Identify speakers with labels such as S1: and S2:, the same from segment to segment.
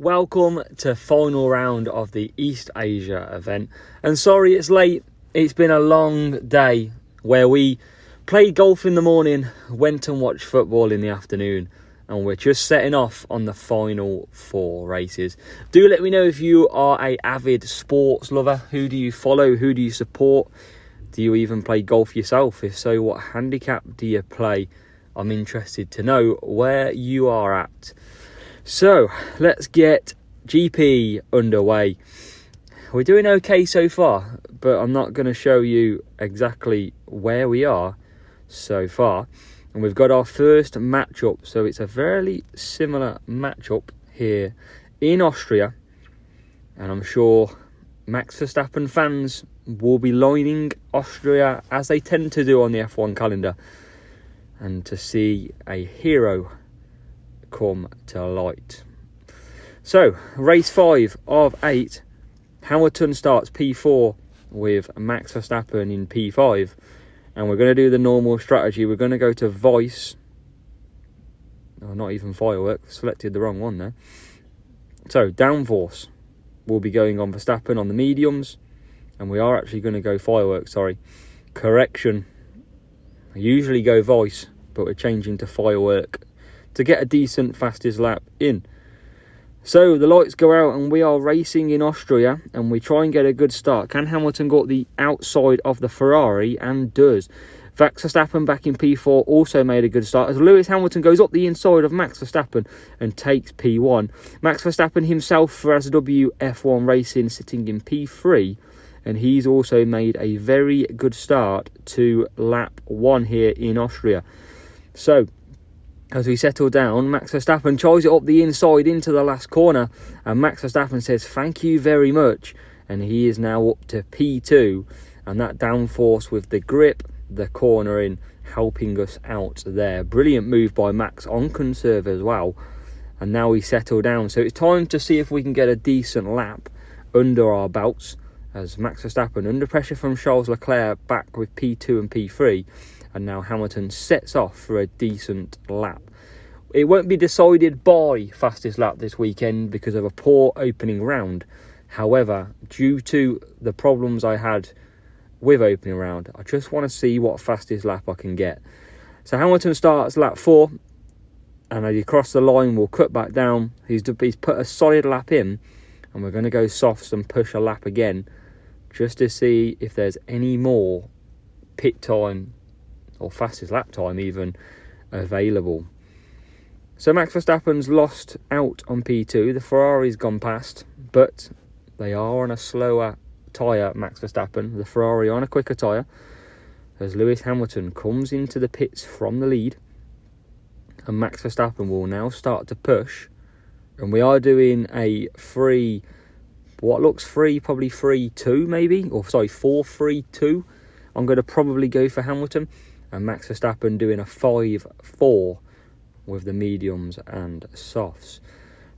S1: Welcome to final round of the East Asia event. And sorry it's late, it's been a long day where we played golf in the morning, went and watched football in the afternoon, and we're just setting off on the final 4 races. Do let me know if you are an avid sports lover. Who do you follow? Who do you support? Do you even play golf yourself? If so, what handicap do you play? I'm interested to know where you are at. So, let's get GP underway. We're doing okay so far, but I'm not going to show you exactly where we are so far. And we've got our first matchup, so it's a very similar matchup here in Austria. And I'm sure Max Verstappen fans will be lining Austria, as they tend to do on the F1 calendar, and to see a hero come to light. So, race 5 of 8, Hamilton starts P4 with Max Verstappen in P5, and we're going to do the normal strategy. We're going to go to voice, not even firework, selected the wrong one there. So, downforce will be going on Verstappen on the mediums, and we are actually going to go fireworks, correction. I usually go voice, but we're changing to firework to get a decent fastest lap in. So the lights go out and we are racing in Austria, and we try and get a good start. Can Hamilton go up the outside of the Ferrari? And does. Max Verstappen back in P4 also made a good start as Lewis Hamilton goes up the inside of Max Verstappen and takes P1. Max Verstappen himself for SW F1 Racing sitting in P3, and he's also made a very good start to lap 1 here in Austria. So, as we settle down, Max Verstappen tries it up the inside into the last corner, and Max Verstappen says thank you very much, and he is now up to P2, and that downforce with the grip, the cornering, helping us out there. Brilliant move by Max on conserve as well, and now we settle down. So it's time to see if we can get a decent lap under our belts, as Max Verstappen under pressure from Charles Leclerc back with P2 and P3. And now Hamilton sets off for a decent lap. It won't be decided by fastest lap this weekend because of a poor opening round. However, due to the problems I had with opening round, I just want to see what fastest lap I can get. So Hamilton starts lap 4, and as he crosses the line, we'll cut back down. He's put a solid lap in, and we're going to go softs and push a lap again just to see if there's any more pit time or fastest lap time even available. So Max Verstappen's lost out on P2. The Ferrari's gone past, but they are on a slower tyre, Max Verstappen. The Ferrari on a quicker tyre, as Lewis Hamilton comes into the pits from the lead, and Max Verstappen will now start to push. And we are doing a probably 3-2 maybe, or sorry, 4-3-2. I'm going to probably go for Hamilton, and Max Verstappen doing a 5-4 with the mediums and softs.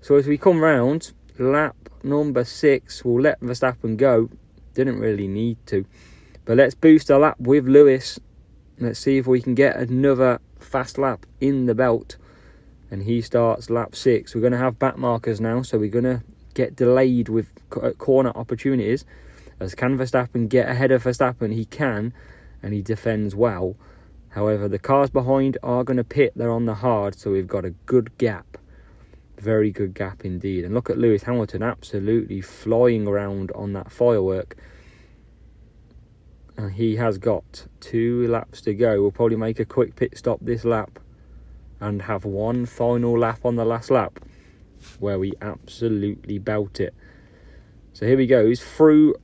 S1: So as we come round, lap number 6, we'll let Verstappen go. Didn't really need to. But let's boost a lap with Lewis. Let's see if we can get another fast lap in the belt. And he starts lap 6. We're going to have back markers now, so we're going to get delayed with corner opportunities. As can Verstappen get ahead of Verstappen? He can, and he defends well. However, the cars behind are going to pit. They're on the hard, so we've got a good gap. Very good gap indeed. And look at Lewis Hamilton absolutely flying around on that firework. And he has got 2 laps to go. We'll probably make a quick pit stop this lap and have one final lap on the last lap where we absolutely belt it. So here he goes through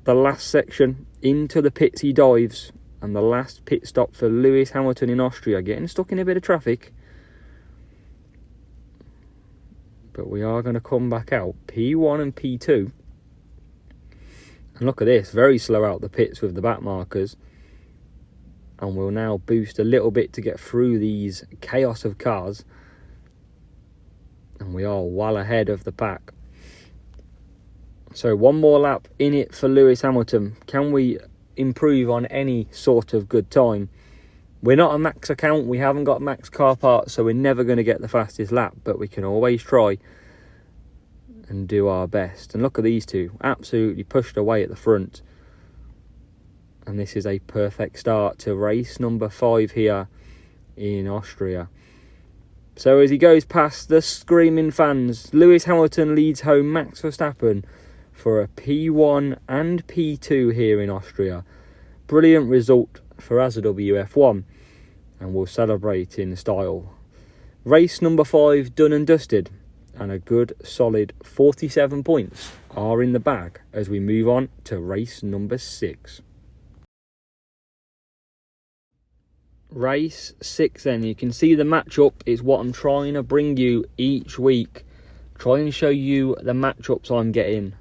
S1: the last section into the pits. He dives. And the last pit stop for Lewis Hamilton in Austria. Getting stuck in a bit of traffic. But we are going to come back out. P1 and P2. And look at this. Very slow out the pits with the back markers. And we'll now boost a little bit to get through these chaos of cars. And we are well ahead of the pack. So one more lap in it for Lewis Hamilton. Can we improve on any sort of good time? We're not a max account, we haven't got max car parts, so we're never going to get the fastest lap, but we can always try. and do our best. And look at these two, absolutely pushed away at the front. And this is a perfect start to race number 5 here in Austria. So as he goes past the screaming fans, Lewis Hamilton leads home Max Verstappen for a P1 and P2 here in Austria. Brilliant result for AZWF1, and we'll celebrate in style. Race number 5 done and dusted, and a good solid 47 points are in the bag as we move on to race number 6. Race 6 then, you can see the matchup is what I'm trying to bring you each week. Try and show you the matchups I'm getting,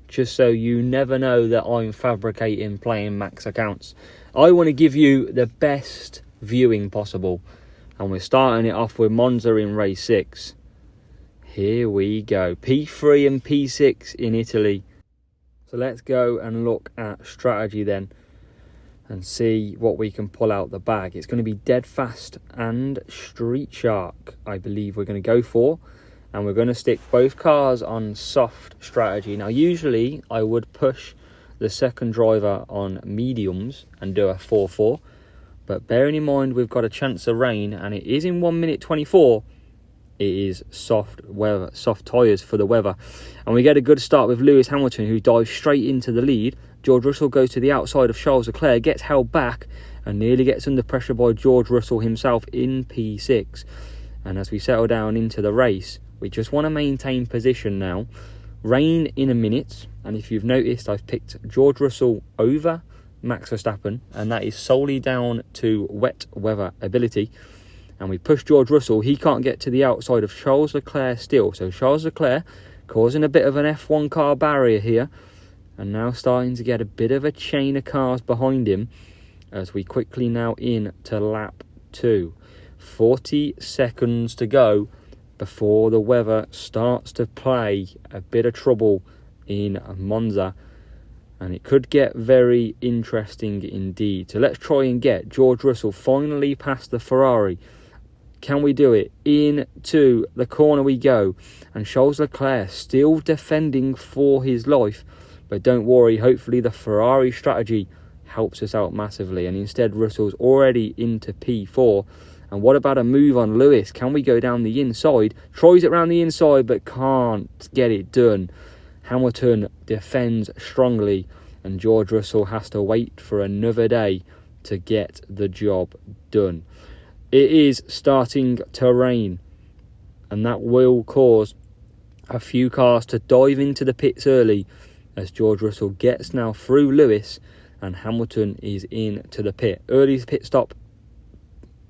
S1: just so you never know that I'm fabricating playing max accounts. I want to give you the best viewing possible, and we're starting it off with Monza in race 6. Here we go, P3 and P6 in Italy. So let's go and look at strategy then and see what we can pull out the bag. It's going to be Dead Fast and Street Shark, I believe we're going to go for. And we're going to stick both cars on soft strategy. Now, usually I would push the second driver on mediums and do a 4-4. But bearing in mind we've got a chance of rain and it is in 1 minute 24, it is soft weather, soft tyres for the weather. And we get a good start with Lewis Hamilton, who dives straight into the lead. George Russell goes to the outside of Charles Leclerc, gets held back and nearly gets under pressure by George Russell himself in P6. And as we settle down into the race, we just want to maintain position now. Rain in a minute, and if you've noticed, I've picked George Russell over Max Verstappen, and that is solely down to wet weather ability. And we push George Russell, he can't get to the outside of Charles Leclerc still. So Charles Leclerc causing a bit of an F1 car barrier here, and now starting to get a bit of a chain of cars behind him as we quickly now in to lap 2. 40 seconds to go before the weather starts to play a bit of trouble in Monza, and it could get very interesting indeed. So let's try and get George Russell finally past the Ferrari. Can we do it? Into the corner we go, and Charles Leclerc still defending for his life, but don't worry, hopefully the Ferrari strategy helps us out massively, and instead Russell's already into P4. And what about a move on Lewis? Can we go down the inside? Tries it around the inside, but can't get it done. Hamilton defends strongly, and George Russell has to wait for another day to get the job done. It is starting to rain, and that will cause a few cars to dive into the pits early as George Russell gets now through Lewis and Hamilton is into the pit. Early pit stop,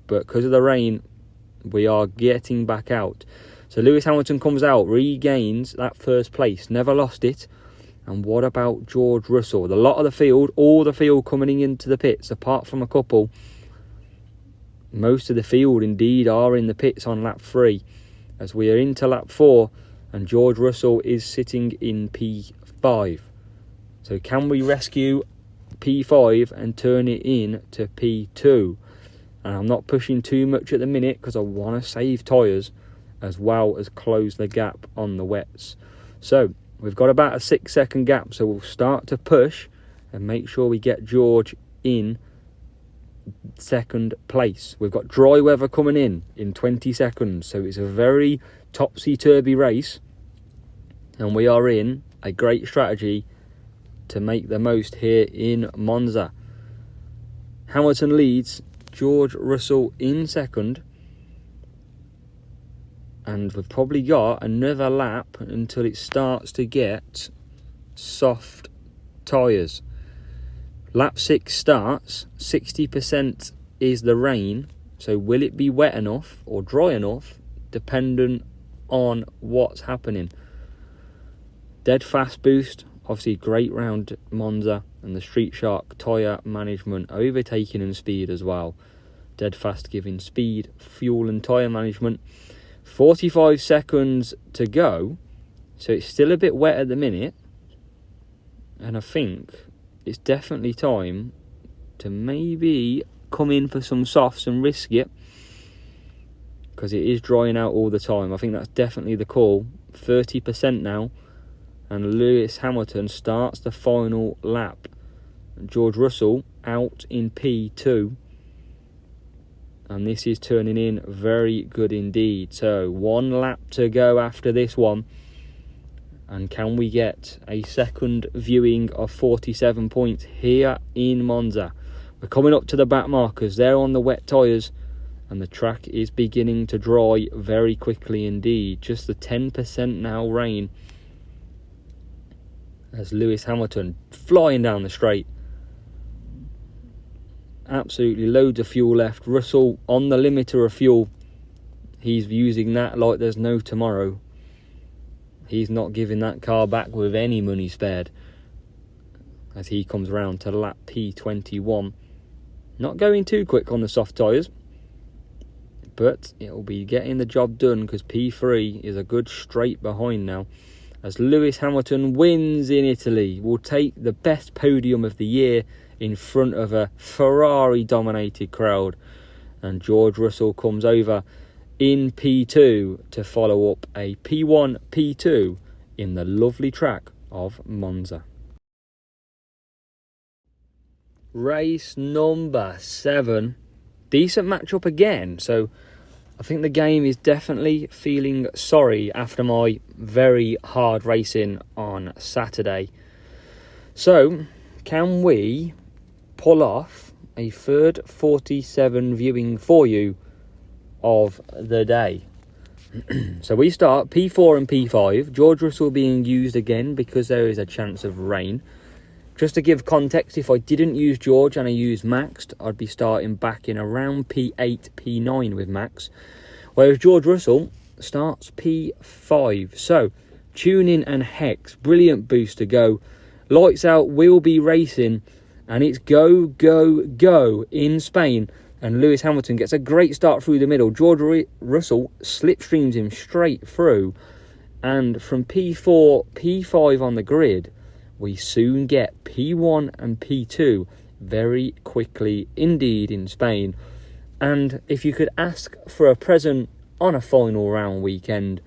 S1: but because of the rain, we are getting back out. So Lewis Hamilton comes out, regains that first place, never lost it. And what about George Russell? The lot of the field, all the field coming into the pits, apart from a couple. Most of the field indeed are in the pits on lap 3 as we are into lap 4, and George Russell is sitting in P5. So can we rescue P5 and turn it in to P2? And I'm not pushing too much at the minute because I want to save tyres as well as close the gap on the wets. So we've got about a 6-second gap, so we'll start to push and make sure we get George in second place. We've got dry weather coming in 20 seconds, so it's a very topsy-turvy race, and we are in a great strategy to make the most here in Monza. Hamilton leads, George Russell in second, and we've probably got another lap until it starts to get soft tyres. Lap 6 starts, 60% is the rain, so will it be wet enough or dry enough dependent on what's happening. Dead fast boost, obviously great round Monza, and the Street Shark tyre management overtaking in speed as well. Dead fast giving speed, fuel and tyre management. 45 seconds to go, so it's still a bit wet at the minute, and I think it's definitely time to maybe come in for some softs and risk it, because it is drying out all the time. I think that's definitely the call. 30% now, and Lewis Hamilton starts the final lap. George Russell out in P2, and this is turning in very good indeed. So 1 lap to go after this one, and can we get a second viewing of 47 points here in Monza? We're coming up to the back markers. They're on the wet tyres, and the track is beginning to dry very quickly indeed. Just the 10% now rain, as Lewis Hamilton flying down the straight. Absolutely loads of fuel left. Russell on the limiter of fuel. He's using that like there's no tomorrow. He's not giving that car back with any money spared, as he comes round to lap P21. Not going too quick on the soft tyres, but it'll be getting the job done, because P3 is a good straight behind now, as Lewis Hamilton wins in Italy. Will take the best podium of the year in front of a Ferrari-dominated crowd. And George Russell comes over in P2 to follow up a P1, P2 in the lovely track of Monza. Race number 7. Decent matchup again. So I think the game is definitely feeling sorry after my very hard racing on Saturday. So can we pull off a third 47 viewing for you of the day? So we start P4 and P5. George Russell being used again because there is a chance of rain. Just to give context, if I didn't use George and I used Max, I'd be starting back in around P8, P9 with Max. Whereas George Russell starts P5. So tuning and Hex, brilliant boost to go. Lights out, will be racing. And it's go, go, go in Spain. And Lewis Hamilton gets a great start through the middle. George Russell slipstreams him straight through. And from P4, P5 on the grid, we soon get P1 and P2 very quickly indeed in Spain. And if you could ask for a present on a final round weekend,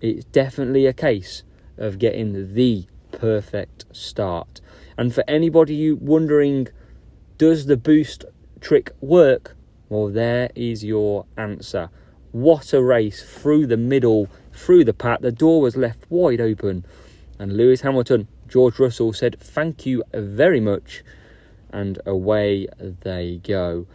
S1: it's definitely a case of getting the perfect start. And for anybody you wondering, does the boost trick work? Well, there is your answer. What a race through the middle, through the pack. The door was left wide open, and Lewis Hamilton, George Russell said thank you very much, and away they go.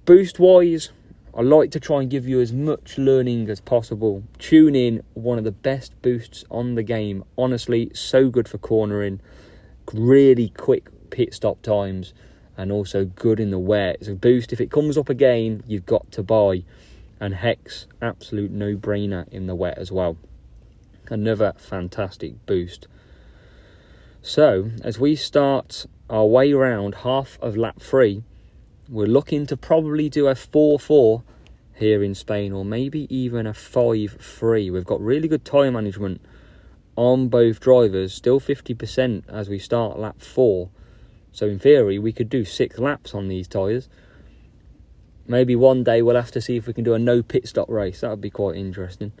S1: Boost wise, I like to try and give you as much learning as possible. Tune in, one of the best boosts on the game. Honestly, so good for cornering. Really quick pit stop times, and also good in the wet. It's a boost, if it comes up again, you've got to buy. And Hex, absolute no-brainer in the wet as well. Another fantastic boost. So, as we start our way around half of lap 3, we're looking to probably do a 4-4 here in Spain, or maybe even a 5-3. We've got really good tyre management on both drivers, still 50% as we start lap 4. So in theory, we could do 6 laps on these tyres. Maybe one day we'll have to see if we can do a no pit stop race. That would be quite interesting.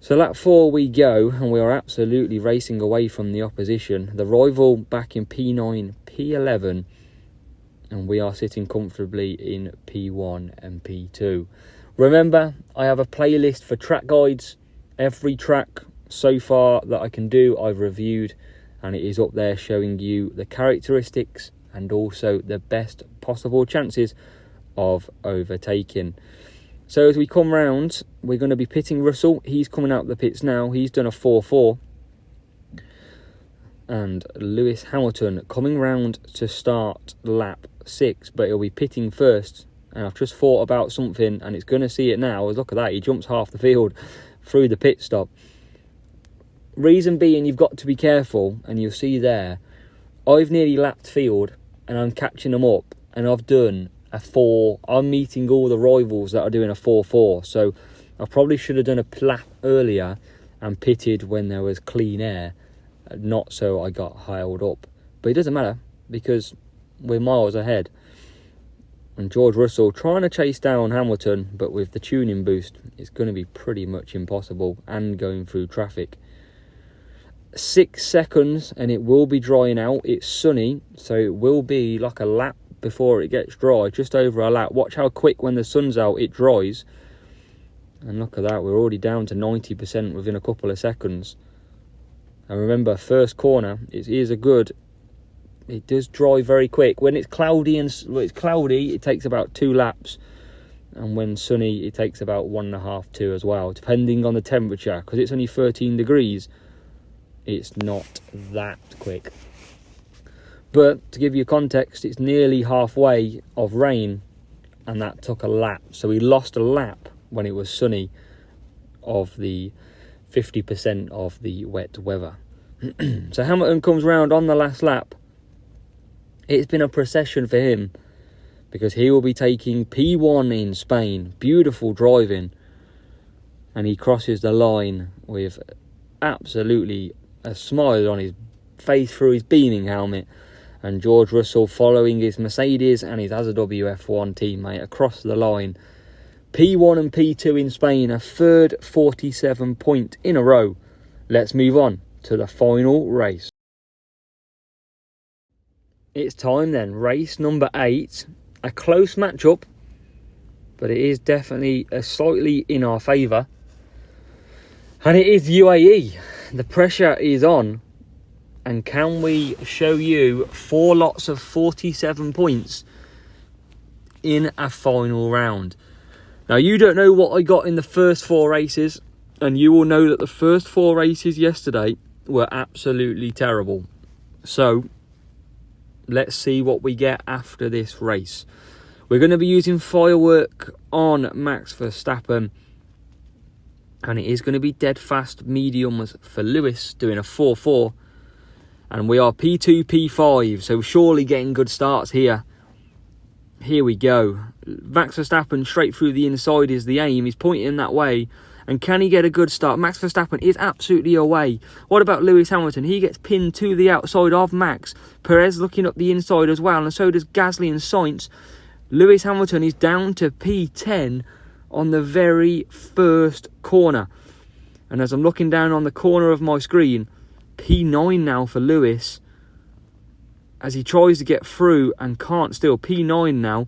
S1: So lap 4 we go, and we are absolutely racing away from the opposition. The rival back in P9, P11, and we are sitting comfortably in P1 and P2. Remember, I have a playlist for track guides. Every track so far that I can do, I've reviewed, and it is up there showing you the characteristics and also the best possible chances of overtaking. So as we come round, we're going to be pitting Russell. He's coming out of the pits now. He's done a 4-4. And Lewis Hamilton coming round to start lap 6, but he'll be pitting first. And I've just thought about something, and it's going to see it now. Look at that, he jumps half the field through the pit stop. Reason being, you've got to be careful, and you'll see there, I've nearly lapped field, and I'm catching them up, and I've done a 4. I'm meeting all the rivals that are doing a 4-4, so I probably should have done a lap earlier and pitted when there was clean air, not so I got held up. But it doesn't matter, because we're miles ahead. And George Russell trying to chase down Hamilton, but with the tuning boost, it's going to be pretty much impossible, and going through traffic. 6 seconds and it will be drying out. It's sunny, so it will be like a lap before it gets dry, just over a lap. Watch how quick when the sun's out it dries. And look at that, we're already down to 90% within a couple of seconds. And remember, first corner, it does dry very quick. When it's cloudy, it takes about 2 laps. And when sunny, it takes about 1.5, 2 as well, depending on the temperature. Because it's only 13 degrees, it's not that quick. But to give you context, it's nearly halfway of rain, and that took a lap. So we lost a lap when it was sunny of the 50% of the wet weather. So Hamilton comes round on the last lap. It's been a procession for him, because he will be taking P1 in Spain. Beautiful driving. And he crosses the line with absolutely a smile on his face through his beaming helmet. And George Russell following his Mercedes and his AZWF1 teammate across the line. P1 and P2 in Spain, a third 47 point in a row. Let's move on to the final race. It's time then, race number 8. A close matchup, but it is definitely slightly in our favour. And it is UAE. The pressure is on. And can we show you 4 lots of 47 points in a final round? Now, you don't know what I got in the first 4 races, and you will know that the first 4 races yesterday were absolutely terrible. So, let's see what we get after this race. We're going to be using firework on Max Verstappen, and it is going to be dead fast mediums for Lewis, doing a 4-4. And we are P2, P5, so surely getting good starts here. Here we go. Max Verstappen straight through the inside is the aim. He's pointing that way. And can he get a good start? Max Verstappen is absolutely away. What about Lewis Hamilton? He gets pinned to the outside of Max. Perez looking up the inside as well, and so does Gasly and Sainz. Lewis Hamilton is down to P10 on the very first corner. And as I'm looking down on the corner of my screen, P9 now for Lewis, as he tries to get through and can't still. P9 now,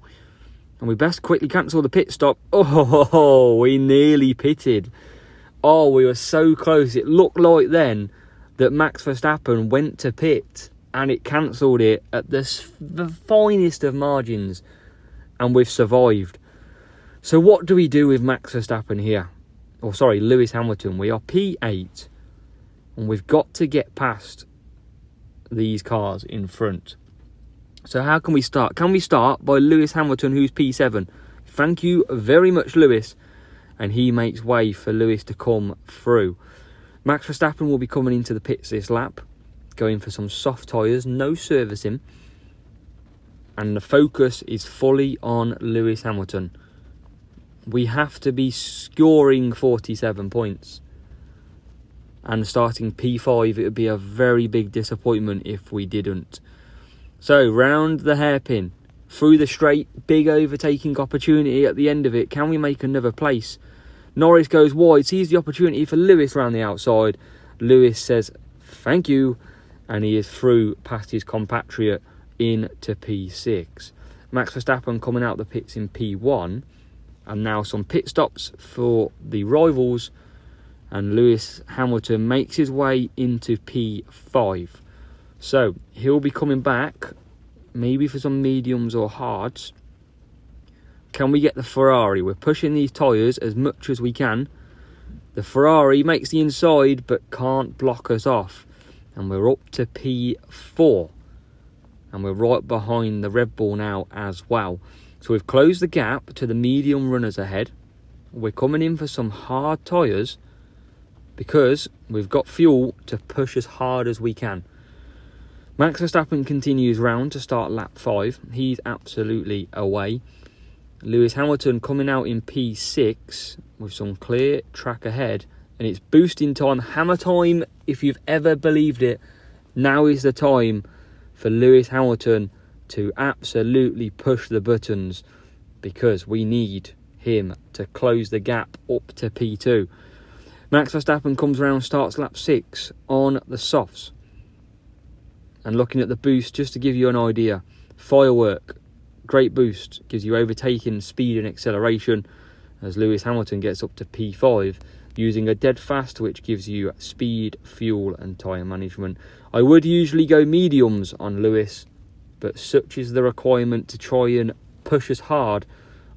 S1: and we best quickly cancel the pit stop. Oh, we nearly pitted. Oh, we were so close. It looked like then that Max Verstappen went to pit, and it cancelled it at the finest of margins, and we've survived. So what do we do with Max Verstappen here? Lewis Hamilton. We are P8. And we've got to get past these cars in front. So how can we start? Can we start by Lewis Hamilton, who's P7? Thank you very much, Lewis. And he makes way for Lewis to come through. Max Verstappen will be coming into the pits this lap, going for some soft tyres, no servicing. And the focus is fully on Lewis Hamilton. We have to be scoring 47 points. And starting P5, it would be a very big disappointment if we didn't. So, round the hairpin, through the straight, big overtaking opportunity at the end of it. Can we make another place? Norris goes wide, sees the opportunity for Lewis round the outside. Lewis says, thank you, and he is through past his compatriot into P6. Max Verstappen coming out the pits in P1, and now some pit stops for the rivals. And Lewis Hamilton makes his way into P5. So, he'll be coming back, maybe for some mediums or hards. Can we get the Ferrari? We're pushing these tyres as much as we can. The Ferrari makes the inside, but can't block us off. And we're up to P4. And we're right behind the Red Bull now as well. So, we've closed the gap to the medium runners ahead. We're coming in for some hard tyres, because we've got fuel to push as hard as we can. Max Verstappen continues round to start lap 5. He's absolutely away. Lewis Hamilton coming out in P6 with some clear track ahead. And it's boosting time. Hammer time, if you've ever believed it. Now is the time for Lewis Hamilton to absolutely push the buttons, because we need him to close the gap up to P2. Max Verstappen comes around, starts lap 6 on the softs. And looking at the boost, just to give you an idea, Firework, great boost, gives you overtaking speed and acceleration as Lewis Hamilton gets up to P5, using a dead fast, which gives you speed, fuel and tyre management. I would usually go mediums on Lewis, but such is the requirement to try and push us hard,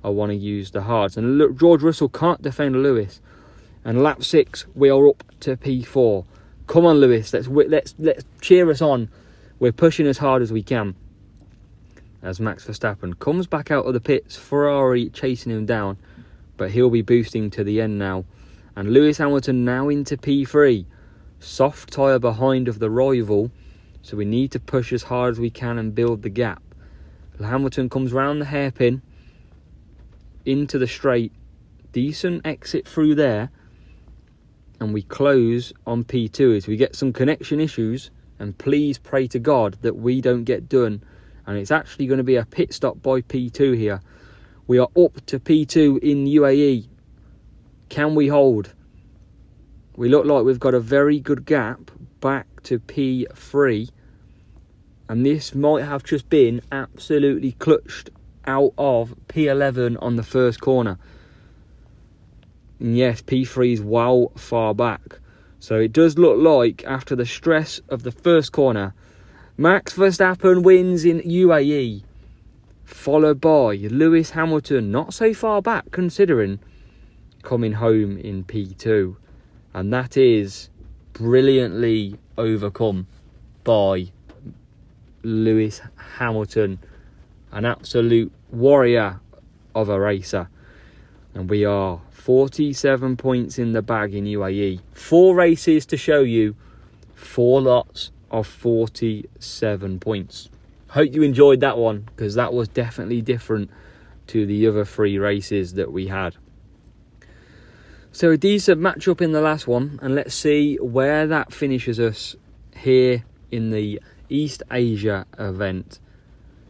S1: I want to use the hards. And look, George Russell can't defend Lewis. And lap 6, we are up to P4. Come on, Lewis, let's cheer us on. We're pushing as hard as we can. As Max Verstappen comes back out of the pits, Ferrari chasing him down, but he'll be boosting to the end now. And Lewis Hamilton now into P3. Soft tyre behind of the rival, so we need to push as hard as we can and build the gap. Hamilton comes round the hairpin into the straight. Decent exit through there. And we close on P2 as we get some connection issues. And please pray to God that we don't get done. And it's actually going to be a pit stop by P2 here. We are up to P2 in UAE. Can we hold? We look like we've got a very good gap back to P3. And this might have just been absolutely clutched out of P11 on the first corner. And yes, P3 is well far back. So it does look like, after the stress of the first corner, Max Verstappen wins in UAE, followed by Lewis Hamilton, not so far back considering, coming home in P2. And that is brilliantly overcome by Lewis Hamilton, an absolute warrior of a racer. And we are 47 points in the bag in UAE. 4 races to show you, 4 lots of 47 points. Hope you enjoyed that one, because that was definitely different to the other 3 races that we had. So a decent matchup in the last one, and let's see where that finishes us here in the East Asia event.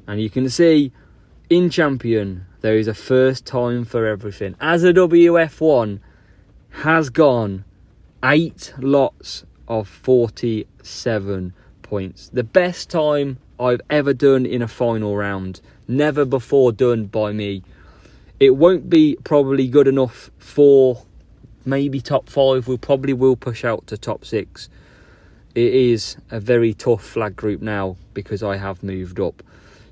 S1: And you can see in Champion there is a first time for everything, as a WF1 has gone 8 lots of 47 points. The best time I've ever done in a final round, never before done by me. It won't be probably good enough for maybe top 5. We probably will push out to top 6. It is a very tough flag group now because I have moved up.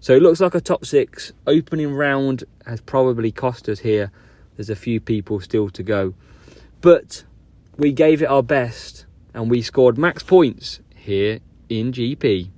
S1: So it looks like a top 6. Opening round has probably cost us here. There's a few people still to go. But we gave it our best and we scored max points here in GP.